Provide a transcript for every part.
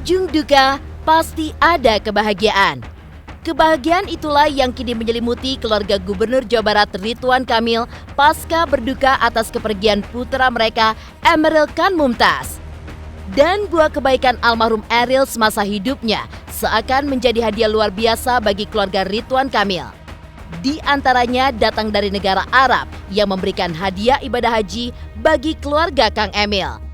ujung duka pasti ada kebahagiaan. Kebahagiaan itulah yang kini menyelimuti keluarga Gubernur Jawa Barat Ridwan Kamil pasca berduka atas kepergian putra mereka Emeril Khan Mumtaz. Dan buah kebaikan almarhum Eril semasa hidupnya seakan menjadi hadiah luar biasa bagi keluarga Ridwan Kamil. Di antaranya datang dari negara Arab yang memberikan hadiah ibadah haji bagi keluarga Kang Emil.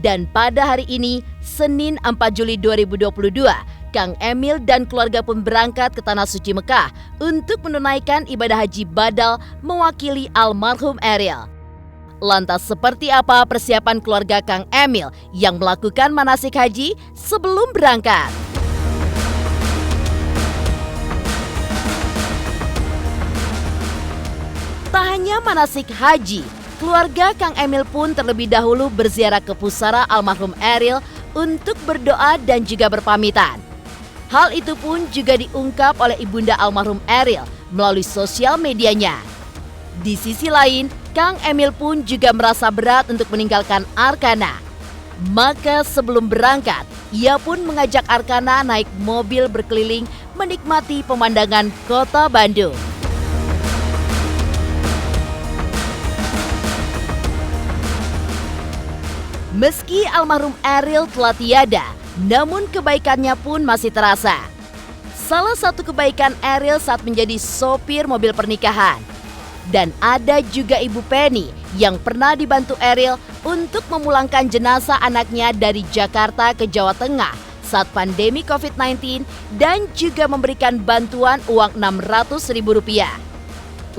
Dan pada hari ini, Senin 4 Juli 2022, Kang Emil dan keluarga pun berangkat ke Tanah Suci Mekah untuk menunaikan ibadah haji badal mewakili almarhum Eril. Lantas seperti apa persiapan keluarga Kang Emil yang melakukan manasik haji sebelum berangkat? Tak hanya manasik haji, keluarga Kang Emil pun terlebih dahulu berziarah ke pusara almarhum Eril untuk berdoa dan juga berpamitan. Hal itu pun juga diungkap oleh ibunda almarhum Eril melalui sosial medianya. Di sisi lain, Kang Emil pun juga merasa berat untuk meninggalkan Arkana. Maka sebelum berangkat, ia pun mengajak Arkana naik mobil berkeliling menikmati pemandangan kota Bandung. Meski almarhum Eril telah tiada, namun kebaikannya pun masih terasa. Salah satu kebaikan Eril saat menjadi sopir mobil pernikahan. Dan ada juga Ibu Penny yang pernah dibantu Eril untuk memulangkan jenazah anaknya dari Jakarta ke Jawa Tengah saat pandemi COVID-19 dan juga memberikan bantuan uang Rp600.000.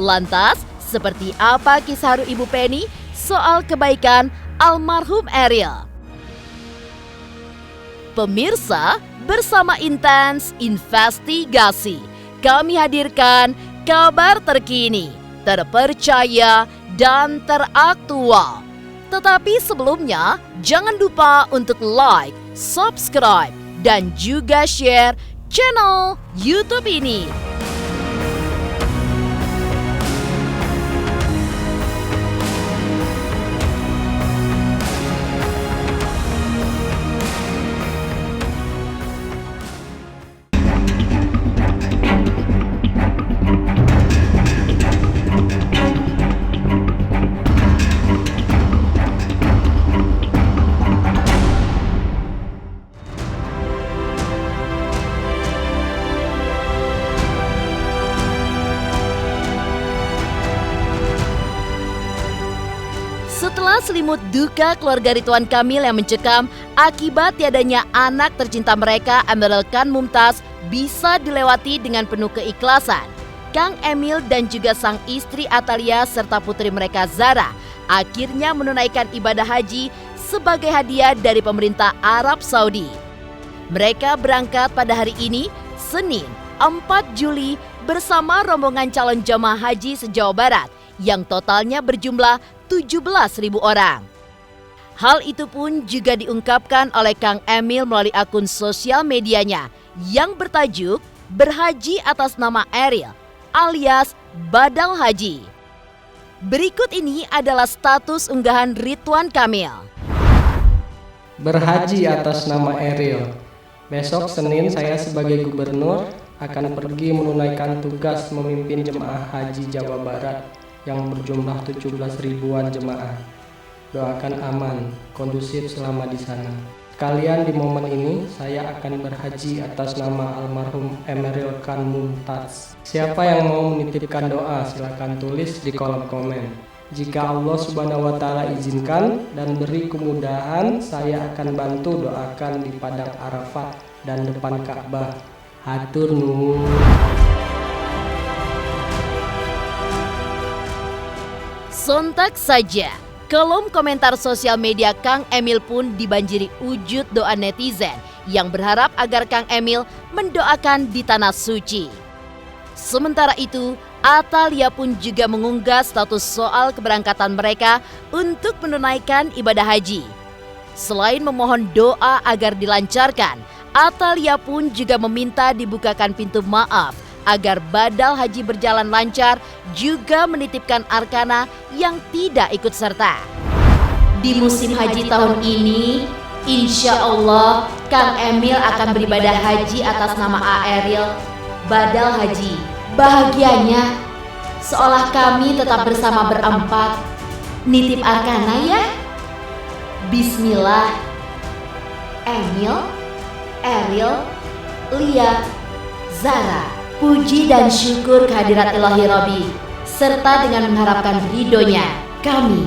Lantas, seperti apa kisah haru Ibu Penny soal kebaikan almarhum Eril? Pemirsa, bersama Intens Investigasi, kami hadirkan kabar terkini, terpercaya, dan teraktual. Tetapi sebelumnya, jangan lupa untuk like, subscribe, dan juga share channel YouTube ini. Setelah selimut duka keluarga Ridwan Kamil yang mencekam akibat tiadanya anak tercinta mereka Emeril Khan Mumtaz bisa dilewati dengan penuh keikhlasan, Kang Emil dan juga sang istri Atalia serta putri mereka Zara akhirnya menunaikan ibadah haji sebagai hadiah dari pemerintah Arab Saudi. Mereka berangkat pada hari ini, Senin 4 Juli bersama rombongan calon jamaah haji se-Jawa Barat yang totalnya berjumlah 17.000 orang. Hal itu pun juga diungkapkan oleh Kang Emil melalui akun sosial medianya yang bertajuk Berhaji atas nama Eril alias Badal Haji. Berikut ini adalah status unggahan Ridwan Kamil. Berhaji atas nama Eril. Besok Senin saya sebagai gubernur akan pergi menunaikan tugas memimpin jemaah haji Jawa Barat yang berjumlah 17 ribuan jemaah. Doakan aman, kondusif selama di sana. Sekalian di momen ini saya akan berhaji atas nama almarhum Emeril Khan Mumtaz. Siapa yang mau menitipkan doa silakan tulis di kolom komen. Jika Allah Subhanahu wa taala izinkan dan beri kemudahan, saya akan bantu doakan di padang Arafah dan depan Ka'bah. Hatur nuhun. Sontak saja, kolom komentar sosial media Kang Emil pun dibanjiri wujud doa netizen yang berharap agar Kang Emil mendoakan di Tanah Suci. Sementara itu, Atalia pun juga mengunggah status soal keberangkatan mereka untuk menunaikan ibadah haji. Selain memohon doa agar dilancarkan, Atalia pun juga meminta dibukakan pintu maaf agar badal haji berjalan lancar, juga menitipkan Arkana yang tidak ikut serta. Di musim haji tahun ini, Insya Allah, Kang Emil akan beribadah haji atas nama Ariel badal haji. Bahagianya, seolah kami tetap bersama berempat. Nitip arkana ya. Bismillah. Emil, Ariel, Lia, Zara. Puji dan syukur kehadirat Ilahi Robbi, serta dengan mengharapkan ridhonya, kami,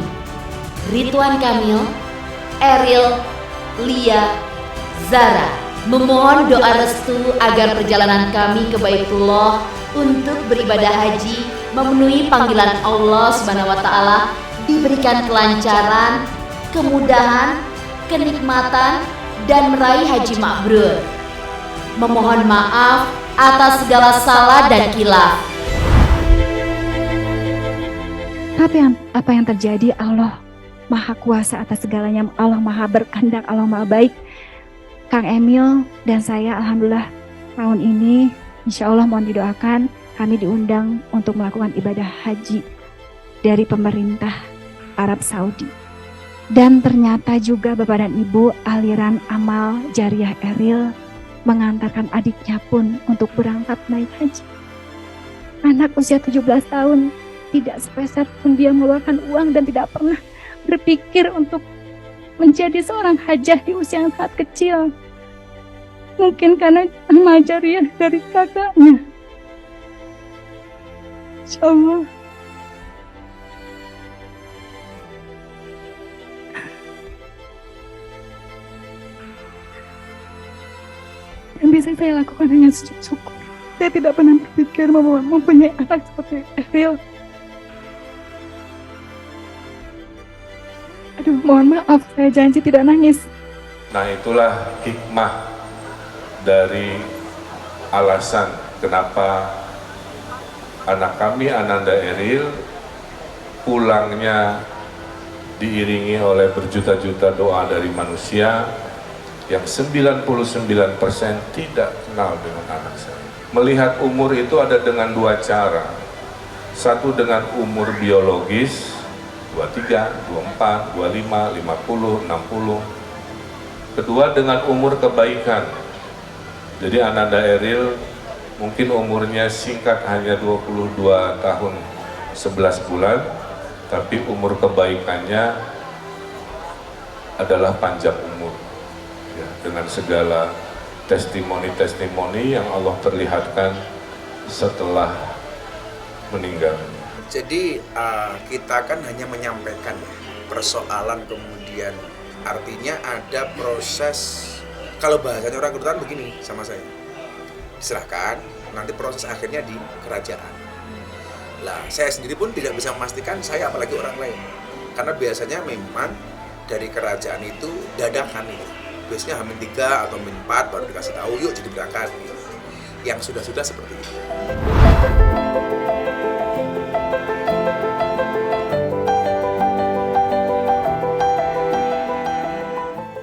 Ridwan Kamil, Ariel, Lia, Zara, memohon doa restu agar perjalanan kami ke Baitullah untuk beribadah haji memenuhi panggilan Allah Subhanahu wa Ta'ala diberikan kelancaran, kemudahan, kenikmatan, dan meraih haji mabrur. Memohon maaf atas segala salah dan khilaf. Apa yang terjadi, Allah Maha Kuasa atas segalanya, Allah Maha berkehendak, Allah Maha baik. Kang Emil dan saya alhamdulillah tahun ini insya Allah mohon didoakan, kami diundang untuk melakukan ibadah haji dari pemerintah Arab Saudi. Dan ternyata juga Bapak dan Ibu, aliran amal jariah Eril mengantarkan adiknya pun untuk berangkat naik haji. Anak usia 17 tahun, tidak sepeser pun dia mengeluarkan uang dan tidak pernah berpikir untuk menjadi seorang hajah di usia yang sangat kecil. Mungkin karena amal jariah dari kakaknya. Insya Allah. Yang bisa saya lakukan hanya sujud syukur. Saya tidak pernah berpikir mempunyai anak seperti Ariel. Aduh, mohon maaf, saya janji tidak nangis. Nah, itulah hikmah dari alasan kenapa anak kami Ananda Eril pulangnya diiringi oleh berjuta-juta doa dari manusia yang 99% tidak kenal dengan anak saya. Melihat umur itu ada dengan dua cara. Satu dengan umur biologis, 23, 24, 25, 50, 60. Kedua dengan umur kebaikan. Jadi Ananda Eril mungkin umurnya singkat hanya 22 tahun 11 bulan, tapi umur kebaikannya adalah panjang umur. Ya, dengan segala testimoni-testimoni yang Allah perlihatkan setelah meninggal. Jadi kita kan hanya menyampaikan persoalan, kemudian artinya ada proses. Kalau bahasanya orang kedutaan begini sama saya, diserahkan, nanti proses akhirnya di kerajaan. Lah, saya sendiri pun tidak bisa memastikan saya apalagi orang lain, karena biasanya memang dari kerajaan itu dadakan itu. Biasanya H-3 atau H-4 baru dikasih tahu, yuk jadi berangkat. Yang sudah-sudah seperti itu.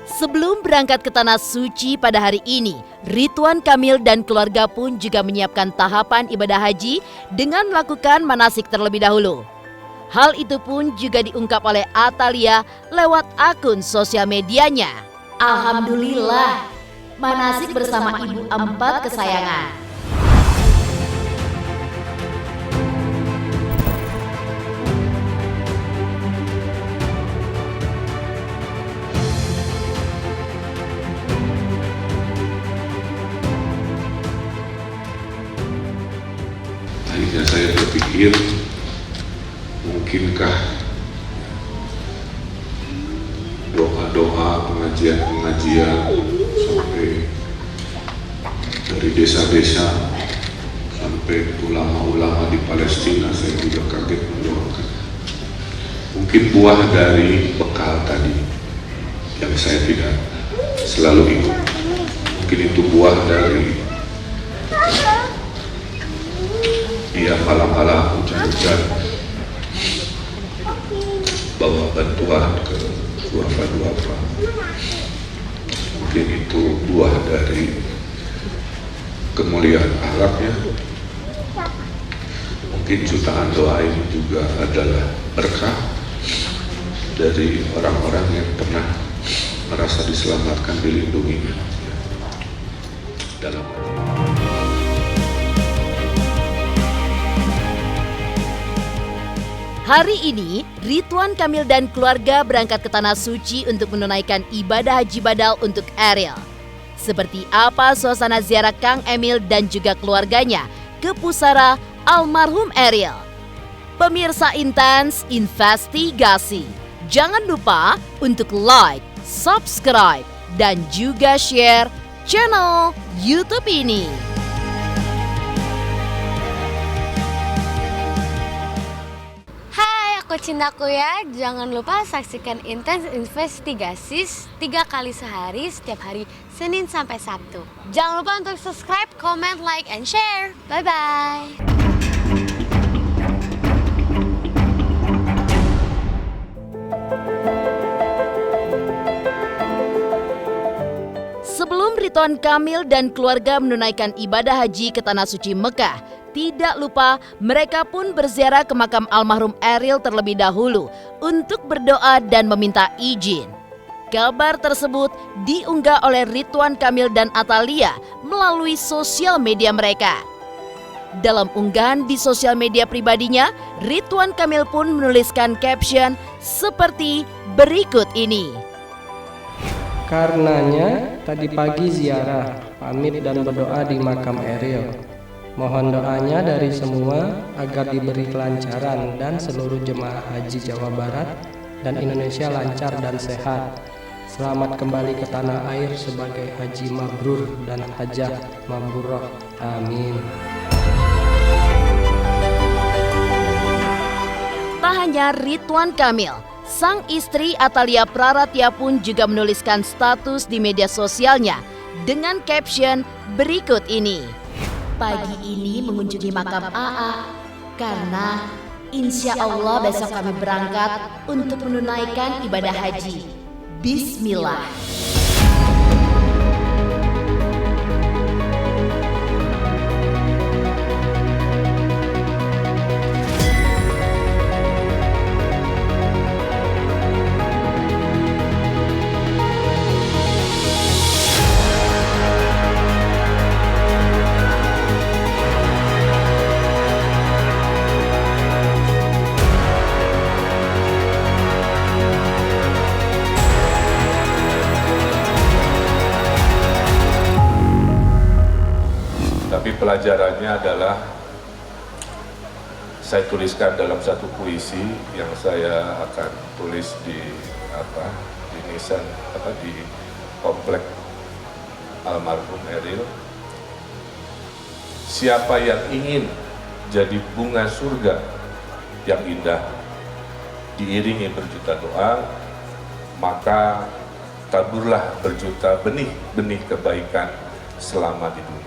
Sebelum berangkat ke Tanah Suci pada hari ini, Ridwan Kamil dan keluarga pun juga menyiapkan tahapan ibadah haji dengan melakukan manasik terlebih dahulu. Hal itu pun juga diungkap oleh Atalia lewat akun sosial medianya. Alhamdulillah, manasik bersama ibu empat kesayangan. Akhirnya saya berpikir, mungkinkah doa-doa, pengajian-pengajian sampai dari desa-desa sampai ulama-ulama di Palestina, saya juga kaget mendoakan. Mungkin buah dari bekal tadi yang saya tidak selalu ingat. Mungkin itu buah dari dia malam-malam hujan-hujan bawa bantuan ke duafa. Mungkin itu buah dari kemuliaan akhlaknya. Mungkin jutaan doa ini juga adalah berkah dari orang-orang yang pernah merasa diselamatkan, dilindungi dalam Hari ini, Ridwan Kamil dan keluarga berangkat ke Tanah Suci untuk menunaikan ibadah haji badal untuk Eril. Seperti apa suasana ziarah Kang Emil dan juga keluarganya ke pusara almarhum Eril? Pemirsa Intens Investigasi, jangan lupa untuk like, subscribe, dan juga share channel YouTube ini. Aku cintaku ya, jangan lupa saksikan Intens Investigasi 3 kali sehari setiap hari Senin sampai Sabtu. Jangan lupa untuk subscribe, comment, like, and share. Bye-bye. Sebelum Ridwan Kamil dan keluarga menunaikan ibadah haji ke Tanah Suci Mekah, tidak lupa mereka pun berziarah ke makam almarhum Eril terlebih dahulu untuk berdoa dan meminta izin. Kabar tersebut diunggah oleh Ridwan Kamil dan Atalia melalui sosial media mereka. Dalam unggahan di sosial media pribadinya, Ridwan Kamil pun menuliskan caption seperti berikut ini. Karenanya, tadi pagi ziarah, pamit dan berdoa di makam Eril. Mohon doanya dari semua agar diberi kelancaran dan seluruh jemaah haji Jawa Barat dan Indonesia lancar dan sehat. Selamat kembali ke tanah air sebagai haji mabrur dan hajah mabrurah. Amin. Tak hanya Ridwan Kamil, sang istri Atalia Praratya pun juga menuliskan status di media sosialnya dengan caption berikut ini. Pagi ini mengunjungi makam AA karena insya Allah besok kami berangkat untuk menunaikan ibadah haji. Bismillah. Tapi pelajarannya adalah saya tuliskan dalam satu puisi yang saya akan tulis di nisan di komplek almarhum Eril. Siapa yang ingin jadi bunga surga yang indah diiringi berjuta doa, maka taburlah berjuta benih-benih kebaikan selama di dunia.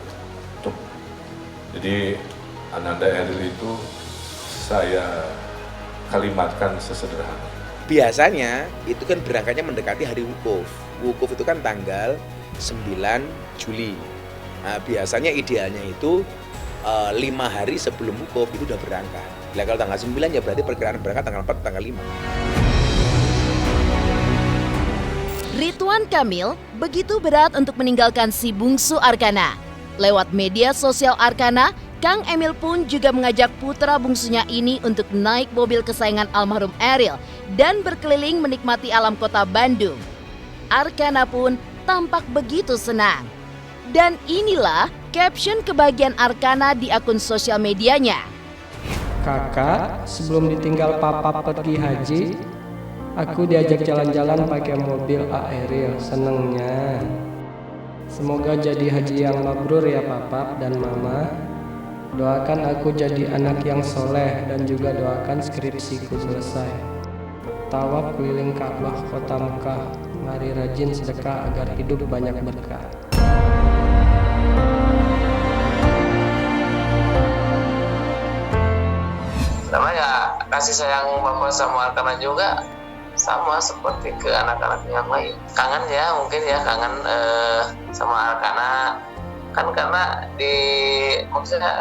Jadi Ananda Eril itu saya kalimatkan sesederhana. Biasanya itu kan berangkatnya mendekati hari wukuf. Wukuf itu kan tanggal 9 Juli. Nah, biasanya idealnya itu 5 hari sebelum wukuf itu udah berangkat. Nah, kalau tanggal 9 ya berarti perkiraan berangkat tanggal 4, tanggal 5. Ridwan Kamil begitu berat untuk meninggalkan si bungsu Arkana. Lewat media sosial Arkana, Kang Emil pun juga mengajak putra bungsunya ini untuk naik mobil kesayangan almarhum Eril dan berkeliling menikmati alam kota Bandung. Arkana pun tampak begitu senang. Dan inilah caption kebahagiaan Arkana di akun sosial medianya. Kakak, sebelum ditinggal papa pergi haji, aku diajak jalan-jalan pakai mobil Eril. Senengnya. Semoga jadi haji yang mabrur ya papa dan mama. Doakan aku jadi anak yang soleh dan juga doakan skripsiku selesai. Tawaf keliling Ka'bah kota Mekah. Mari rajin sedekah agar hidup banyak berkah. Karena ya kasih sayang Bapak sama Arkana juga sama seperti ke anak-anak yang lain. Kangen ya, mungkin ya kangen sama Arkana kan, karena maksudnya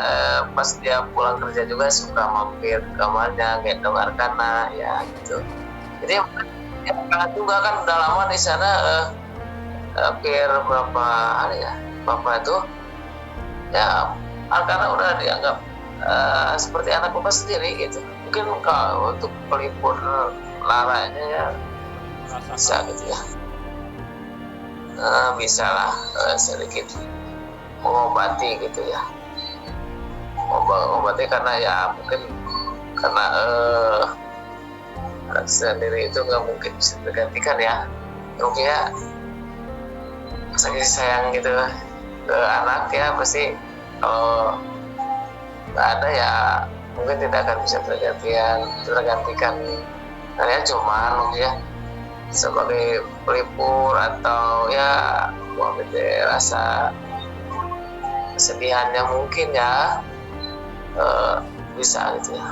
pas dia pulang kerja juga suka mampir ke kamarnya gendong Arkana ya gitu. Jadi Ya, kangen juga kan udah lama di sana, hampir berapa hari ya, Bapak itu ya karena udah dianggap seperti anak Bapak sendiri gitu. Mungkin kalau untuk pelipur laranya ya bisa gitu ya, bisa lah sedikit mengobati gitu ya, mengobati karena ya mungkin karena anak sendiri itu nggak mungkin bisa tergantikan ya, mungkin ya sakit sayang gitu ke anak ya, pasti kalau nggak ada ya mungkin tidak akan bisa tergantikan. Kalian cuma mungkin ya sebagai pelipur atau ya rasa kesedihannya mungkin ya bisa gitu ya.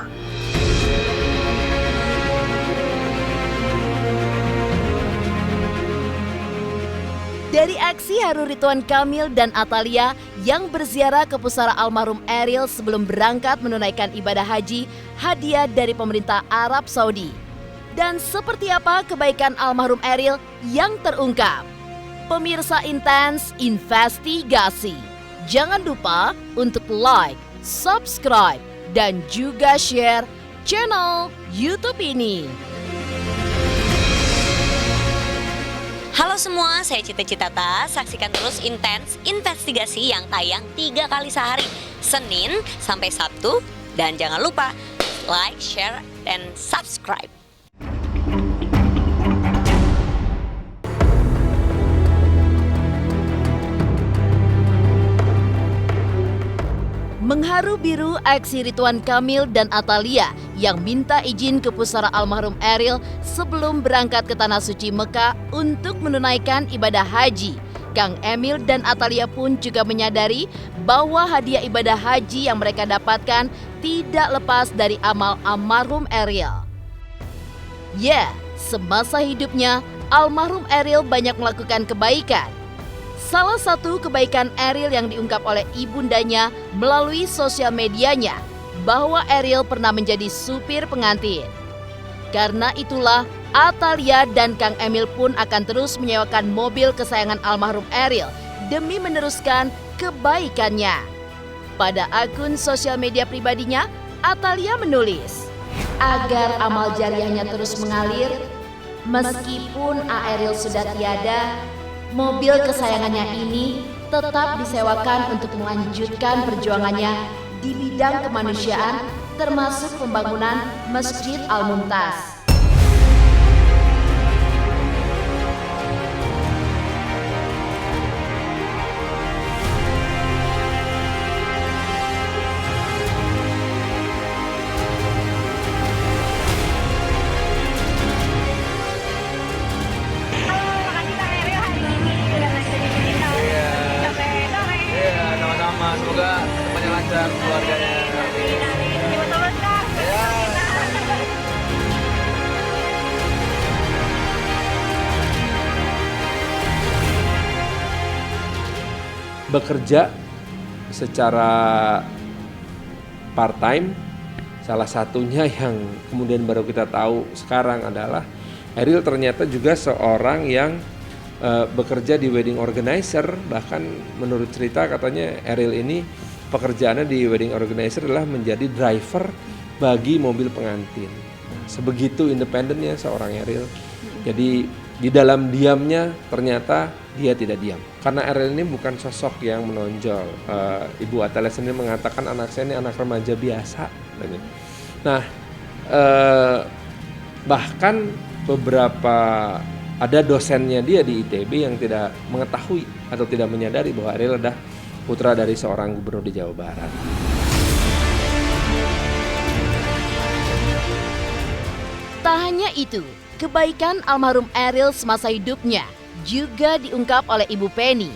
Dari aksi haru Ridwan Kamil dan Atalia yang berziarah ke pusara almarhum Eril sebelum berangkat menunaikan ibadah haji hadiah dari pemerintah Arab Saudi. Dan seperti apa kebaikan almarhum Eril yang terungkap? Pemirsa Intens Investigasi, jangan lupa untuk like, subscribe, dan juga share channel YouTube ini. Halo semua, saya Cita Citata. Saksikan terus Intens Investigasi yang tayang 3 kali sehari, Senin sampai Sabtu. Dan jangan lupa like, share, dan subscribe. Mengharu biru aksi Ridwan Kamil dan Atalia yang minta izin ke pusara almarhum Eril sebelum berangkat ke Tanah Suci Mekah untuk menunaikan ibadah haji. Kang Emil dan Atalia pun juga menyadari bahwa hadiah ibadah haji yang mereka dapatkan tidak lepas dari amal almarhum Eril. Ya, semasa hidupnya almarhum Eril banyak melakukan kebaikan. Salah satu kebaikan Eril yang diungkap oleh ibundanya melalui sosial medianya bahwa Eril pernah menjadi supir pengantin. Karena itulah Atalia dan Kang Emil pun akan terus menyewakan mobil kesayangan almarhum Eril demi meneruskan kebaikannya. Pada akun sosial media pribadinya, Atalia menulis, agar amal jariahnya terus mengalir, meskipun Eril sudah tiada, mobil kesayangannya ini tetap disewakan untuk melanjutkan perjuangannya di bidang kemanusiaan termasuk pembangunan Masjid Al-Mumtaz. Semoga semuanya lancar keluarganya. Bekerja secara part time, salah satunya yang kemudian baru kita tahu sekarang adalah Eril ternyata juga seorang yang bekerja di wedding organizer. Bahkan menurut cerita katanya Eril ini pekerjaannya di wedding organizer adalah menjadi driver bagi mobil pengantin. Sebegitu independennya seorang Eril. Jadi di dalam diamnya ternyata dia tidak diam. Karena Eril ini bukan sosok yang menonjol. Ibu Atalia sendiri mengatakan anak saya ini anak remaja biasa. Nah, bahkan beberapa ada dosennya dia di ITB yang tidak mengetahui atau tidak menyadari bahwa Eril adalah putra dari seorang gubernur di Jawa Barat. Tak hanya itu, kebaikan almarhum Eril semasa hidupnya juga diungkap oleh Ibu Penny,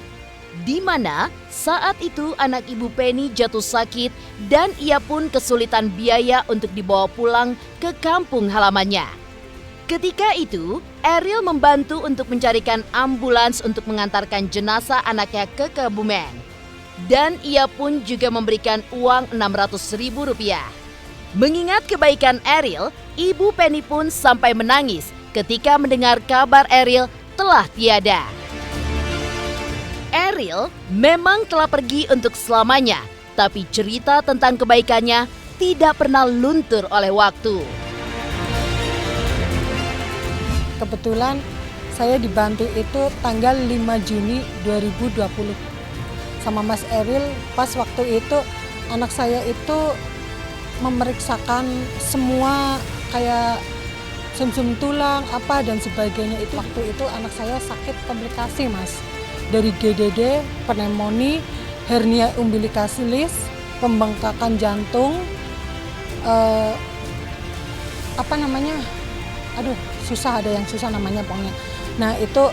di mana saat itu anak Ibu Penny jatuh sakit dan ia pun kesulitan biaya untuk dibawa pulang ke kampung halamannya. Ketika itu, Eril membantu untuk mencarikan ambulans untuk mengantarkan jenazah anaknya ke Kebumen. Dan ia pun juga memberikan uang Rp600.000. Mengingat kebaikan Eril, Ibu Penny pun sampai menangis ketika mendengar kabar Ariel telah tiada. Ariel memang telah pergi untuk selamanya, tapi cerita tentang kebaikannya tidak pernah luntur oleh waktu. Kebetulan saya dibantu itu tanggal 5 Juni 2020 sama Mas Ariel. Pas waktu itu anak saya itu memeriksakan semua kayak sumsum tulang apa dan sebagainya. Itu waktu itu anak saya sakit komplikasi, Mas, dari GDD, pneumonia, hernia umbilikalis, pembengkakan jantung, susah, ada yang susah namanya pokoknya. Nah itu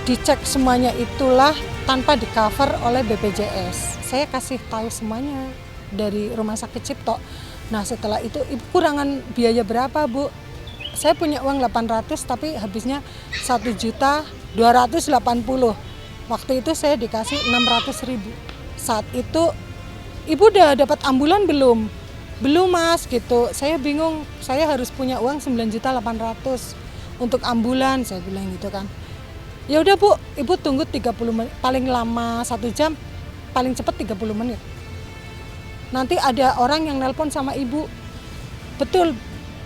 dicek semuanya, itulah tanpa di cover oleh BPJS. Saya kasih tahu semuanya dari Rumah Sakit Cipto. Nah setelah itu ibu kurangan biaya berapa, Bu? Saya punya uang 800 tapi habisnya 1.280.000. Waktu itu saya dikasih 600.000. Saat itu ibu udah dapat ambulan belum? Belum, Mas, gitu. Saya bingung, saya harus punya uang 9.800.000 untuk ambulan, saya bilang gitu kan. Ya udah, Bu, ibu tunggu 30 menit, paling lama 1 jam, paling cepat 30 menit. Nanti ada orang yang nelpon sama ibu. Betul,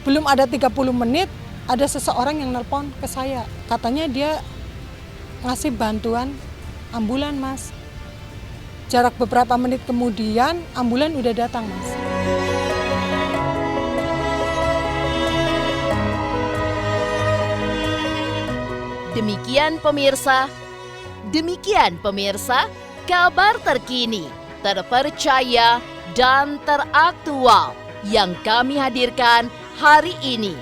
belum ada 30 menit, ada seseorang yang nelpon ke saya. Katanya dia ngasih bantuan ambulan, Mas. Jarak beberapa menit kemudian, ambulan udah datang, Mas. Demikian pemirsa, kabar terkini, terpercaya, dan teraktual yang kami hadirkan hari ini.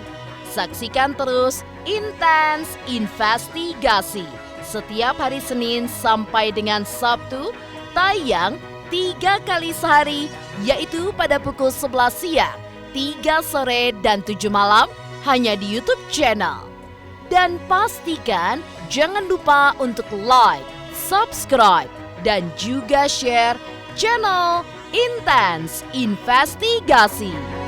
Saksikan terus Intens Investigasi setiap hari Senin sampai dengan Sabtu, tayang 3 kali sehari, yaitu pada pukul 11 siang, 3 sore, dan 7 malam, hanya di YouTube channel. Dan pastikan jangan lupa untuk like, subscribe, dan juga share channel Intens Investigasi.